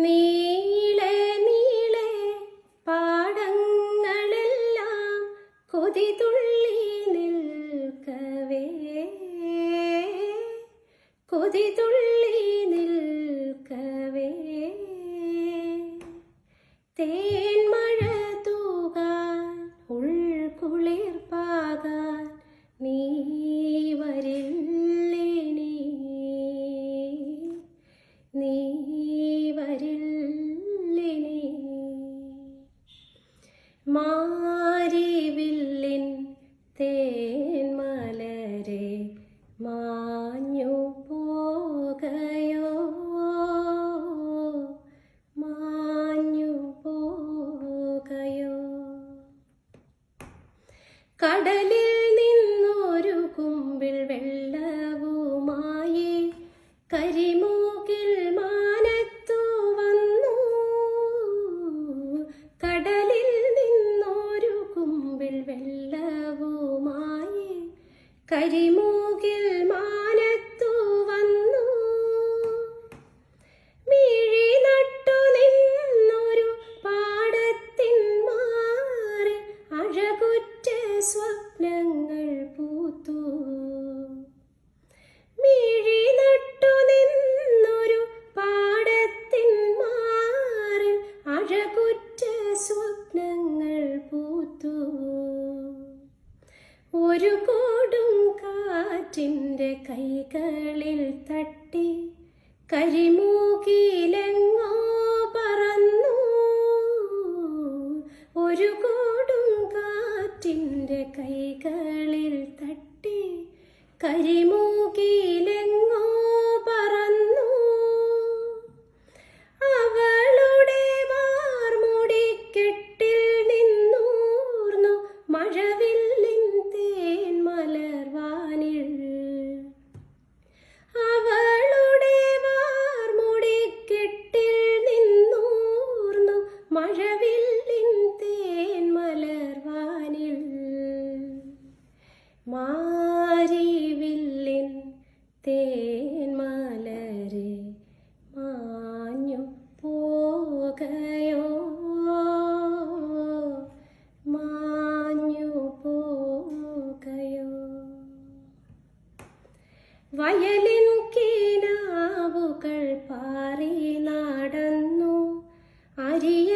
നീളെ നീളെ പാടങ്ങളെല്ലാം കൊതിതുള്ളി നിൽക്കവേ, കൊതിതുള്ളി നിൽക്കവേ. തേന്മഴ തൂകാൻ ഉൾക്കുളിർ പാകാൻ നീ വരില്ലിനി, നീ വരില്ലിനി. മാരിവില്ലിൻ തേന്മലരെ മാഞ്ഞു പോകയോ, മാഞ്ഞു പോകയോ. കടലിൽ നിന്നൊരു കുമ്പിൾ വെള്ളവുമായി കരിമൂക്കിൽ മാനത്തു വന്നു. കടലിൽ നിന്നൊരു കുമ്പിൾ വെള്ളവുമായി കരിമൂക്കിൽ മാനത്തു വന്നു. മിഴി നട്ടു നിന്നൊരു പാടത്തിൻ മാറി അഴകുറ്റ സ്വപ്നങ്ങൾ പൂത്തു. മിഴി നട്ടു നിന്നൊരു പാടത്തിൻ മാറി അഴകുറ്റ സ്വപ്നങ്ങൾ പൂത്തു. ഒരു കൊടും കാറ്റിൻ്റെ കൈകളിൽ തട്ടി കരിമൂക്കിലെങ്ങോ പറന്നു. ഒരു കൊടും കാറ്റിൻ്റെ കൈകളിൽ തട്ടി കരിമൂക്കിലെങ്ങോ പറന്നു. അവളുടെ വാർമുടിക്കെട്ടിൽ നിന്നൂർന്നു മഴവില്ലിൻ തേന്മലർവാനിൽ. അവളുടെ വാർമുടിക്കെട്ടിൽ നിന്നൂർന്നു മഴവില്ലിൻ തേന്മലർവാനിൽ. മാരിവില്ലിൻ തേന്മലരെ മാഞ്ഞു പോകയോ, മാഞ്ഞു പോകയോ. വയലിൻ കിനാവുകൾ പാറി നടന്നു അരിയ